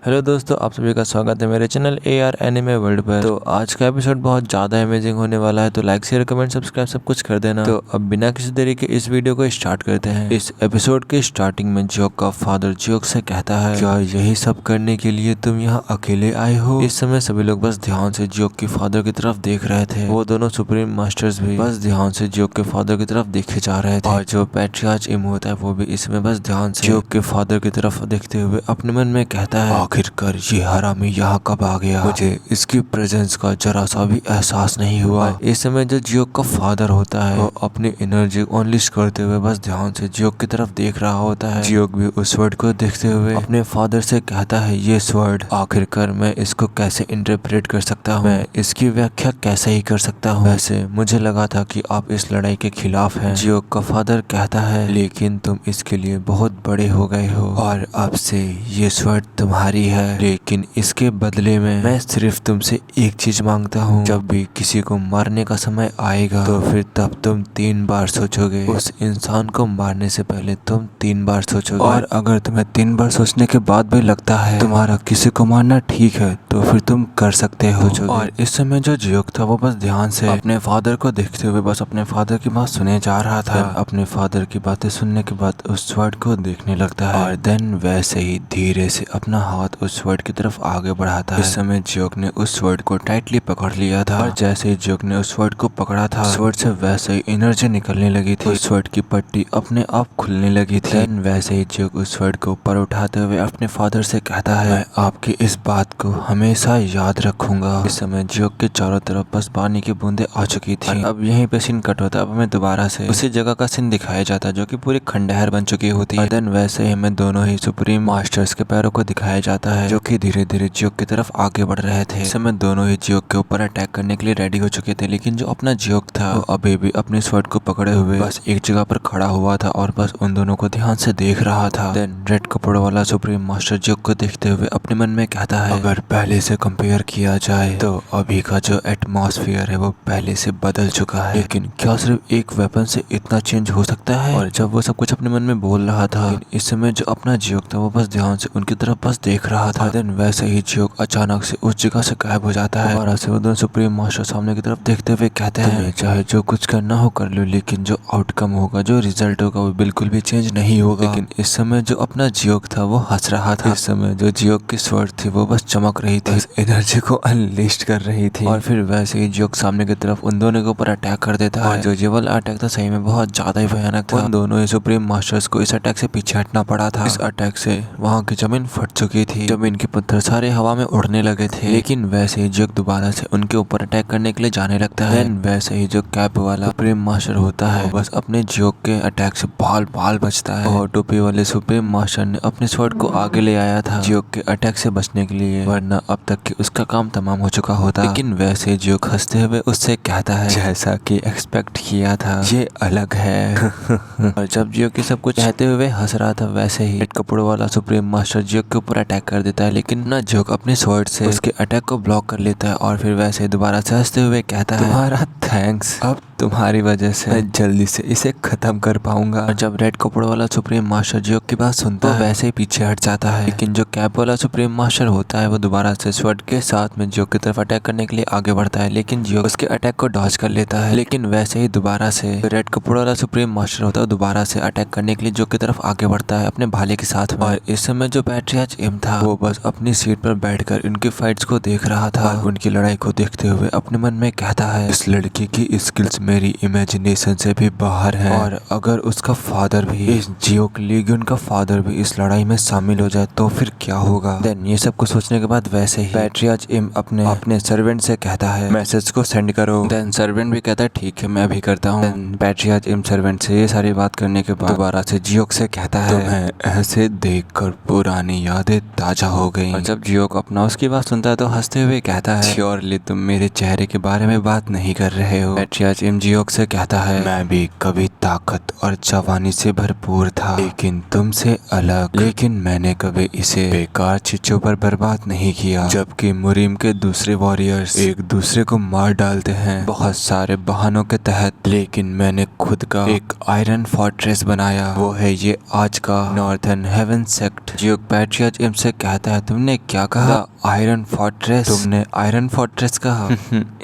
Hello दोस्तों, आप सभी का स्वागत है मेरे चैनल AR एनिमे वर्ल्ड पर। तो आज का एपिसोड बहुत ज़्यादा अमेजिंग होने वाला है, तो लाइक शेयर कमेंट सब्सक्राइब सब कुछ कर देना। तो अब बिना किसी देरी के इस वीडियो को स्टार्ट करते हैं। इस एपिसोड के स्टार्टिंग में जियोक का फादर जियोक से कहता है, क्या यही सब करने के लिए तुम यहाँ अकेले आए हो? इस समय सभी लोग बस ध्यान से जियोक के फादर की तरफ देख रहे थे। वो दोनों सुप्रीम मास्टर्स भी बस ध्यान से जियोक के फादर की तरफ देखे जा रहे थे। और जो पैट्रियार्च इम होता है वो भी इसमें बस ध्यान से जियोक के फादर की तरफ देखते हुए अपने मन में कहता है, आखिरकार ये हरामी यहाँ कब आ गया? मुझे इसकी प्रेजेंस का जरा सा भी एहसास नहीं हुआ। इस समय जो जियोक का फादर होता है वो अपनी एनर्जी अनलिश करते हुए बस ध्यान से जियोक की तरफ देख रहा होता है। जियोक भी उस स्वर्ड को देखते हुए अपने फादर से कहता है, ये स्वर्ड आखिरकार मैं इसको कैसे इंटरप्रेट कर सकता हूँ? मैं इसकी व्याख्या कैसे ही कर सकता हूँ? वैसे मुझे लगा था कि आप इस लड़ाई के खिलाफ हैं। जियोक का फादर कहता है, लेकिन तुम इसके लिए बहुत बड़े हो गए हो और अब से ये स्वर्ड तुम्हारी है। लेकिन इसके बदले में मैं सिर्फ तुमसे एक चीज मांगता हूँ, जब भी किसी को मारने का समय आएगा तो फिर तब तुम 3 बार सोचोगे। उस इंसान को मारने से पहले तुम 3 बार सोचोगे, और अगर तुम्हें 3 बार सोचने के बाद भी लगता है तुम्हारा किसी को मारना ठीक है तो फिर तुम कर सकते हो। और इस समय जो जियोक था वो बस ध्यान से अपने फादर को देखते हुए बस अपने फादर की बात सुने जा रहा था। अपने फादर की बातें सुनने के बाद उस स्वर्ड को देखने लगता है और देन वैसे ही धीरे से अपना हाथ उस स्वर्ड की तरफ आगे बढ़ाता है। इस समय जियोक ने उस स्वर्ड को टाइटली पकड़ लिया था और जैसे ही जियोक ने उस स्वर्ड को पकड़ा था स्वर्ड से वैसे ही एनर्जी निकलने लगी थी। उस स्वर्ड की पट्टी अपने आप खुलने लगी थी। देन वैसे ही जियोक उस स्वर्ड को ऊपर उठाते हुए अपने फादर से कहता है, मैं आपकी इस बात को हमेशा याद रखूंगा। इस समय जियोक के चारों तरफ बस पानी की बूंदे आ चुकी थी। अब यहीं पे सीन कट होता है। अब हमें दोबारा से उसी जगह का सीन दिखाया जाता है जो कि पूरी खंडहर बन चुकी होती है। देन वैसे ही हमें दोनों ही सुप्रीम मास्टर्स के पैरों को दिखाया जाता है जो कि धीरे धीरे जियोक की तरफ आगे बढ़ रहे थे। इस समय दोनों ही जियोक के ऊपर अटैक करने के लिए रेडी हो चुके थे, लेकिन जो अपना जियोक था वो अभी भी अपने स्वर्ड को पकड़े हुए बस एक जगह पर खड़ा हुआ था और बस उन दोनों को ध्यान से देख रहा था। देन रेड कपड़ों वाला सुप्रीम मास्टर जियोक को देखते हुए अपने मन में कहता है, अगर पहले से कंपेयर किया जाए तो अभी का जो एटमॉस्फेयर है वो पहले से बदल चुका है, लेकिन क्या सिर्फ एक वेपन से इतना चेंज हो सकता है? और जब वो सब कुछ अपने मन में बोल रहा था इस समय जो अपना जियोक था वो बस ध्यान से उनकी तरफ बस देख रहा था। देन वैसे ही जियोक अचानक से उस जगह से गायब हो जाता है। दोबारा से वो दोनों सुप्रीम मास्टर सामने की तरफ देखते हुए कहते हैं, चाहे जो कुछ करना हो कर लो, लेकिन जो आउटकम होगा, जो रिजल्ट होगा वो बिल्कुल भी चेंज नहीं होगा। लेकिन इस समय जो अपना जियोक था वो हंस रहा था। इस समय जो जियोक की स्वर्ड थी वो बस चमक रही थी, एनर्जी को अनलिस्ट कर रही थी। और फिर वैसे ही जियोक सामने की तरफ उन दोनों के ऊपर अटैक कर देता है। जो ये वाला अटैक था सही में बहुत ज्यादा ही भयानक था। उन दोनों ही सुप्रीम मास्टर्स को इस अटैक से पीछे हटना पड़ा था। इस अटैक से वहाँ की जमीन फट चुकी थी, जमीन के पत्थर सारे हवा में उड़ने लगे थे। लेकिन वैसे ही जियोक दोबारा से उनके ऊपर अटैक करने के लिए जाने लगता है। वैसे ही जो कैप वाला सुप्रीम मास्टर होता है बस अपने जियोक के अटैक से बाल बाल बचता है। और टोपी वाले सुप्रीम मास्टर ने अपने स्वॉर्ड को आगे ले आया था जियोक के अटैक से बचने के लिए, वरना अब तक के उसका काम तमाम हो चुका होता। लेकिन वैसे जियोक हंसते हुए उससे कहता है, जैसा कि एक्सपेक्ट किया था ये अलग है। और जब जियोक सब कुछ कहते हुए हंस रहा था वैसे ही रेड कपड़ों वाला सुप्रीम मास्टर जियोक के ऊपर अटैक कर देता है, लेकिन ना जियोक अपने स्वॉर्ड से उसके अटैक को ब्लॉक कर लेता है और फिर वैसे दोबारा से हंसते हुए कहता है, तुम्हारा थैंक्स, अब तुम्हारी वजह से मैं जल्दी से इसे खत्म कर पाऊंगा। और जब रेड कपड़ों वाला सुप्रीम मास्टर जियोक की बात सुनता है वैसे ही पीछे हट जाता है। लेकिन जो कैप वाला सुप्रीम मास्टर होता है वो दोबारा से स्वॉर्ड के साथ में जियोक की तरफ अटैक करने के लिए आगे बढ़ता है, लेकिन जियोक उसके अटैक को डॉज कर लेता है। लेकिन वैसे ही दोबारा से रेड कपड़ों वाला सुप्रीम मास्टर होता है दोबारा से अटैक करने के लिए जियोक की तरफ आगे बढ़ता है अपने भाले के साथ में। और इस समय जो पैट्रियार्च इम था वो बस अपनी सीट पर बैठकर इनकी फाइट्स को देख रहा था और उनकी लड़ाई को देखते हुए अपने मन में कहता है, इस लड़की की स्किल्स मेरी इमेजिनेशन से भी बाहर है, और अगर उसका फादर भी, इस जियोक लीगियन का फादर भी इस लड़ाई में शामिल हो जाए तो फिर क्या होगा? देन ये सब कुछ सोचने के बाद वैसे ही पैट्रियार्च इम अपने सर्वेंट से कहता है, मैसेज को सेंड करो। देन सर्वेंट भी कहता है, ठीक है मैं अभी करता हूँ। देन पैट्रियार्च इम सर्वेंट से ये सारी बात करने के बाद दोबारा से जियोक से कहता है, तुम्हें ऐसे देखकर पुरानी यादें ताजा हो गई। और जब जियोक अपना उसकी बात सुनता है तो हंसते हुए कहता है, श्योरली तुम मेरे चेहरे के बारे में बात नहीं कर रहे हो। पैट्रियार्च इम एम जियोक से कहता है, मैं भी कभी ताकत और जवानी से भरपूर था, लेकिन तुमसे अलग। लेकिन मैंने कभी इसे बेकार चीजों पर बर्बाद नहीं किया। जबकि मुरीम के दूसरे वॉरियर्स एक दूसरे को मार डालते हैं बहुत सारे बहानों के तहत, लेकिन मैंने खुद का एक आयरन फोर्ट्रेस बनाया। वो है ये आज का नॉर्थर्न हेवन सेक्ट। जियोक पैट्रियार्च इम से कहता है, तुमने क्या कहा? Iron fortress? तुमने आयरन फोर्ट्रेस कहा?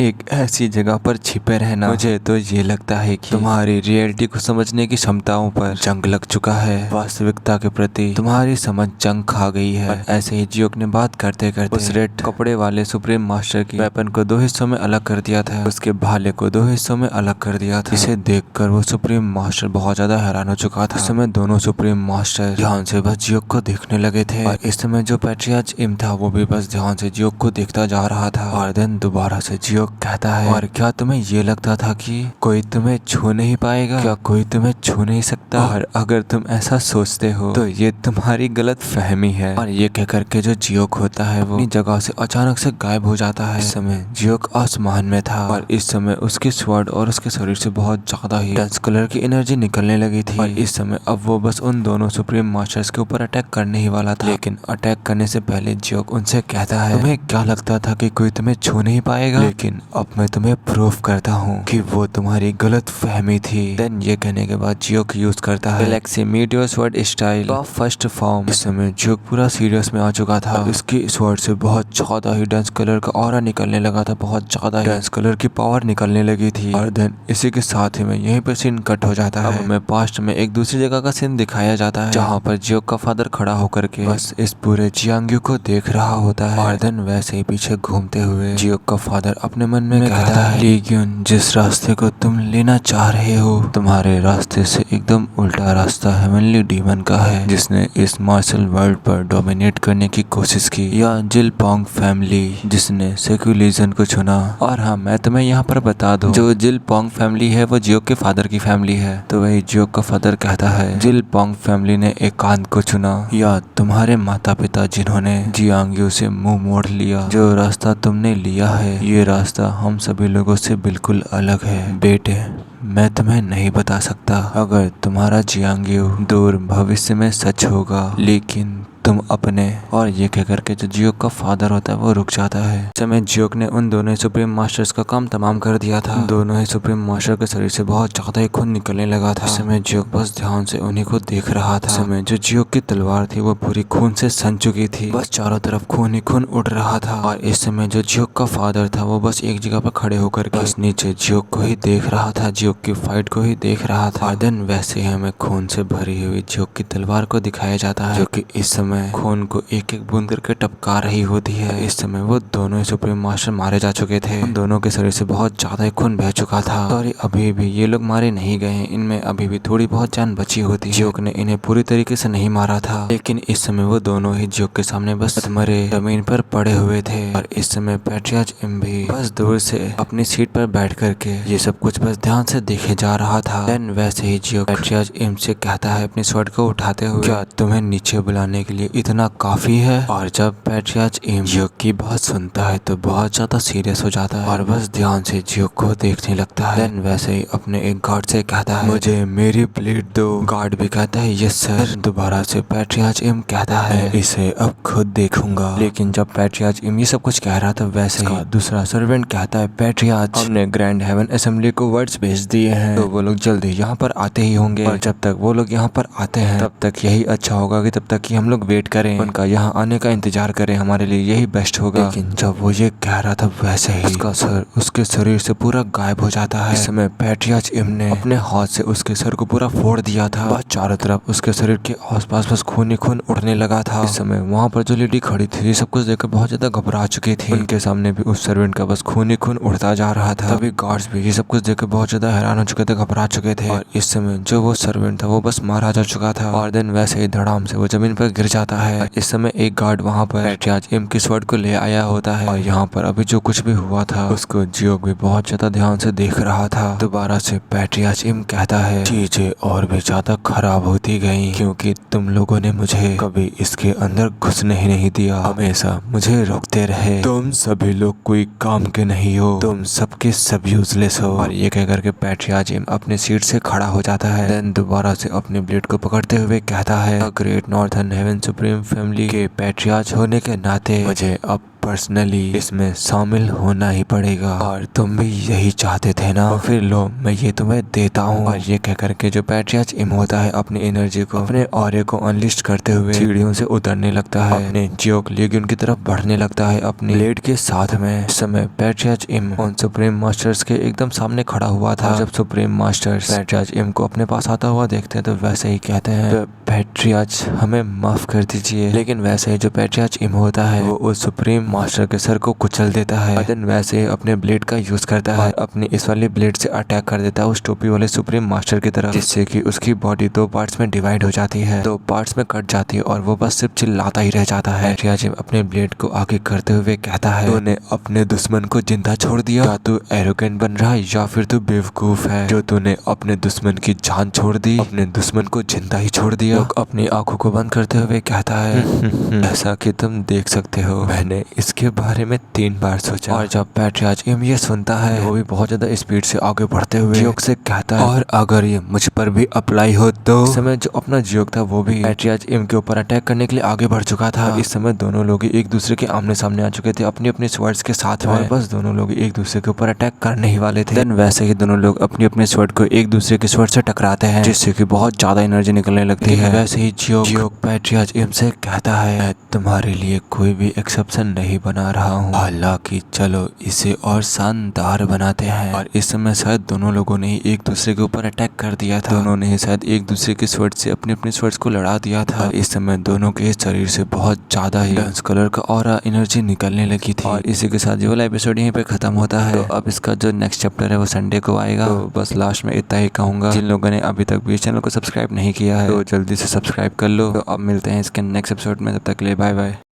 एक ऐसी जगह पर छिपे रहना। मुझे तो ये लगता है कि तुम्हारी रियलिटी को समझने की क्षमताओं पर जंग लग चुका है। वास्तविकता के प्रति तुम्हारी समझ जंग खा गई है। और ऐसे ही जियोक ने बात करते करते उस रेड कपड़े वाले सुप्रीम मास्टर की वेपन को दो हिस्सों में अलग कर दिया था, उसके भाले को दो हिस्सों में अलग कर दिया था। इसे देखकर वो सुप्रीम मास्टर बहुत ज्यादा हैरान हो चुका था। इस समय दोनों सुप्रीम मास्टर ध्यान से बस जियोक को देखने लगे थे, और इस समय जो पैट्रियार्च इम था वो भी बस ध्यान से जियोक को देखता जा रहा था। और देन दोबारा से जियोक कहता है, और क्या तुम्हें ये लगता था कि कोई तुम्हें छू नहीं पाएगा? क्या कोई तुम्हें छू नहीं सकता? और अगर तुम ऐसा सोचते हो तो ये तुम्हारी गलत फहमी है। और ये कह करके जो जियोक होता है वो अपनी जगह से अचानक से गायब हो जाता है। इस समय जियोक आसमान में था, और इस समय उसके स्वॉर्ड और उसके शरीर से बहुत ज्यादा ही डेंस कलर की एनर्जी निकलने लगी थी। और इस समय अब वो बस उन दोनों सुप्रीम मास्टर्स के ऊपर अटैक करने ही वाला था। लेकिन अटैक करने से पहले जियोक उनसे कहता है, तुम्हें क्या लगता था कि कोई तुम्हें छू नहीं पाएगा? लेकिन अब मैं तुम्हें प्रूफ करता हूँ कि वो तुम्हारी गलत फहमी थी। देन ये कहने के बाद जियोक यूज करता है गैलेक्सी मीटियोर स्वॉर्ड स्टाइल का फर्स्ट फॉर्म। इस समय जियोक पूरा सीरियस में आ चुका था। इसकी स्वॉर्ड से बहुत ज्यादा ही डेंस कलर का ऑरा निकलने लगा था, बहुत ज्यादा डेंस कलर की पावर निकलने लगी थी। और देन इसी के साथ ही में यहीं पे सीन कट हो जाता है। हमें पास्ट में एक दूसरी जगह का सीन दिखाया जाता है, जहाँ पर जियोक का फादर खड़ा होकर के बस इस पूरे जियांग्यू को देख रहा होता है। और देन वैसे ही पीछे घूमते हुए जियोक का फादर अपने मन में कहता है, ली ग्यून, जिस रास्ते को तुम लेना चाह रहे हो, तुम्हारे रास्ते से एकदम उल्टा रास्ता हेवनली डीमन का है, जिसने इस मार्शल वर्ल्ड पर डोमिनेट करने की कोशिश की, या जिल पोंग फैमिली जिसने सेक्युलिज्म को चुना। और हाँ, मैं तुम्हें यहाँ पर बता दूं, जो जिल पोंग फैमिली है वो जियोक के फादर की फैमिली है। तो वही जियोक का फादर कहता है, जिल पोंग फैमिली ने एकांत को चुना, या तुम्हारे माता पिता जिन्होंने जियांग्यू से मुंह मोड़ लिया। जो रास्ता तुमने लिया है ये रास्ता हम सभी लोगों से बिल्कुल अलग है। बेटे, मैं तुम्हें नहीं बता सकता अगर तुम्हारा जियांग्यू दूर भविष्य में सच होगा, लेकिन तुम अपने। और ये कह करके जो जियोक का फादर होता है वो रुक जाता है। इस समय जियोक ने उन दोनों ही सुप्रीम मास्टर्स का काम तमाम कर दिया था। दोनों ही सुप्रीम मास्टर के शरीर से बहुत ज्यादा ही खून निकलने लगा था। इस समय जियोक बस ध्यान से उन्हीं को देख रहा था। इस समय जो जियोक की तलवार थी वो पूरी खून से सन चुकी थी, बस चारों तरफ खून ही खून उड़ रहा था। और इस समय जो जियोक का फादर था वो बस एक जगह पर खड़े होकर बस नीचे जियोक को ही देख रहा था, जियोक की फाइट को ही देख रहा था। और देन वैसे ही हमें खून से भरी हुई जियोक की तलवार को दिखाया जाता है, जो कि इस समय खून को एक एक बूंद करके टपका रही होती है। इस समय वो दोनों ही सुप्रीम मास्टर मारे जा चुके थे। उन दोनों के शरीर से बहुत ज्यादा ही खून बह चुका था। और अभी भी ये लोग मारे नहीं गए हैं, इनमें अभी भी थोड़ी बहुत जान बची होती। जियोक ने इन्हें पूरी तरीके से नहीं मारा था, लेकिन इस समय वो दोनों ही जियोक के सामने बस मरे जमीन पर पड़े हुए थे। और इस समय पैट्रियार्च इम भी बस दूर से अपनी सीट पर बैठ करके ये सब कुछ बस ध्यान से देखे जा रहा था। देन वैसे ही जियोक पैट्रियार्च इम से कहता है अपनी स्वॉर्ड को उठाते हुए, क्या तुम्हें नीचे बुलाने के लिए इतना काफी है? और जब पैट्रियार्च इम जियोक की बात सुनता है तो बहुत ज्यादा सीरियस हो जाता है और बस ध्यान से जियोक को देखने लगता है। देन वैसे ही अपने एक गार्ड से कहता है, मुझे मेरी प्लेट दो। गार्ड भी कहता है, यस सर। दोबारा से पैट्रियार्च इम कहता है, इसे अब खुद देखूंगा। लेकिन जब पैट्रियार्च इम ये सब कुछ कह रहा था, वैसे ही दूसरा सर्वेंट कहता है, पैट्रियार्च, हमने ग्रैंड हेवन असेंबली को वर्ड्स भेज दिए हैं, तो वो लोग जल्दी यहाँ पर आते ही होंगे। और जब तक वो लोग यहाँ पर आते हैं तब तक यही अच्छा होगा कि तब तक कि हम लोग वेट करें, उनका यहाँ आने का इंतजार करें, हमारे लिए यही बेस्ट होगा। लेकिन जब वो ये कह रहा था वैसे ही उसका सर उसके शरीर से पूरा गायब हो जाता है। इस समय पैट्रियार्च इम ने अपने हाथ से उसके सर को पूरा फोड़ दिया था। बस चारों तरफ उसके शरीर के आसपास बस खून ही खून उड़ने लगा था। इस समय वहाँ पर जो लेडी खड़ी थी ये सब कुछ देखकर बहुत ज्यादा घबरा चुकी थी। उनके सामने भी उस सर्वेंट का बस खून ही खून उड़ता जा रहा था। तभी गार्ड्स भी ये सब कुछ देखकर बहुत ज्यादा हैरान हो चुके थे, घबरा चुके थे। और इस समय जो वो सर्वेंट था वो बस मारा जा चुका था। और देन वैसे ही धड़ाम से वो जमीन पर गिर जाता जाता है। इस समय एक गार्ड वहाँ पर पैट्रियार्च इम की स्वॉर्ड को ले आया होता है और यहाँ पर अभी जो कुछ भी हुआ था उसको जियोक भी बहुत ज्यादा ध्यान से देख रहा था। दोबारा से पैट्रियार्च इम कहता है, चीजें और भी ज्यादा खराब होती गई क्योंकि तुम लोगों ने मुझे कभी इसके अंदर घुसने ही नहीं दिया, हमेशा मुझे रोकते रहे। तुम सभी लोग कोई काम के नहीं हो, तुम सबके सब यूजलेस हो। और ये कहकर के पैट्रियार्च इम अपने सीट से खड़ा हो जाता है। देन दोबारा से अपने ब्लेड को पकड़ते हुए कहता है, great northern heaven supreme family के पैट्रियार्च होने के नाते मुझे अब पर्सनली इसमें शामिल होना ही पड़ेगा और तुम भी यही चाहते थे ना, और फिर लो मैं ये तुम्हें देता हूँ। और ये कह करके जो पैट्रियार्च इम होता है अपनी एनर्जी को अपने ऑरे को अनलिस्ट करते हुए सीढ़ियों से उतरने लगता है, अपने जियोक लीगियन की तरफ बढ़ने लगता है अपने ब्लेड के साथ में। इस समय पैट्रियार्च इम उन सुप्रीम मास्टर्स के एकदम सामने खड़ा हुआ था। जब सुप्रीम मास्टर्स पैट्रियार्च इम को अपने पास आता हुआ देखते हैं तो वैसे ही कहते हैं, पैट्रियार्च हमें माफ कर दीजिए। लेकिन वैसे ही जो पैट्रियार्च इम होता है वो उस सुप्रीम मास्टर के सर को कुचल देता है। देन वैसे ही अपने ब्लेड का यूज करता है, अपनी इस वाली ब्लेड से अटैक कर देता है उस टोपी वाले सुप्रीम मास्टर की तरफ, जिससे कि उसकी बॉडी दो पार्ट्स में डिवाइड हो जाती है, दो पार्ट्स में कट जाती है और वो बस सिर्फ चिल्लाता ही रह जाता है। पैट्रियार्च अपने ब्लेड को आगे करते हुए कहता है, तूने अपने दुश्मन को जिंदा छोड़ दिया, क्या तू एरोगेंट बन रहा है या फिर तू बेवकूफ है जो तूने अपने दुश्मन की जान छोड़ दी, अपने दुश्मन को जिंदा ही छोड़ दिया। अपनी आंखों को बंद करते हुए कहता है, ऐसा कि तुम देख सकते हो मैंने इसके बारे में 3 बार सोचा। और जब पैट्रियार्च इम ये सुनता है वो भी बहुत ज्यादा स्पीड से आगे बढ़ते हुए जियोक से कहता है, और अगर ये मुझ पर भी अप्लाई हो तो। इस समय जो अपना जियोक था वो भी पैट्रियार्च इम के ऊपर अटैक करने के लिए आगे बढ़ चुका था। इस समय दोनों लोग एक दूसरे के आमने सामने आ चुके थे अपनी अपनी स्वर्ड्स के साथ में, और बस दोनों लोग एक दूसरे के ऊपर अटैक करने ही वाले थे। देन वैसे ही दोनों लोग अपनी अपने स्वर्ड को एक दूसरे के स्वर्ड से टकराते हैं, जिससे कि बहुत ज्यादा एनर्जी निकलने लगती है। वैसे ही जियोक पैट्रियार्च इम से कहता है, मैं तुम्हारे लिए कोई भी एक्सेप्शन नहीं बना रहा हूँ, हालांकि चलो इसे और शानदार बनाते हैं। और इस समय शायद दोनों लोगों ने ही एक दूसरे के ऊपर अटैक कर दिया था, दोनों ने ही शायद एक दूसरे के स्वर्ड से अपने अपने स्वर्ड्स को लड़ा दिया था। और इस समय दोनों के शरीर से बहुत ज्यादा ही डांस कलर का ऑरा एनर्जी निकलने लगी थी। और इसी के साथ ये वाला एपिसोड यहीं पे खत्म होता है। तो अब इसका जो नेक्स्ट चैप्टर है वो संडे को आएगा। तो बस लास्ट में इतना ही कहूंगा, जिन लोगों ने अभी तक भी इस चैनल को सब्सक्राइब नहीं किया है तो जल्दी से सब्सक्राइब कर लो। तो अब मिलते हैं इसके नेक्स्ट एपिसोड में, तब तक के लिए बाय बाय।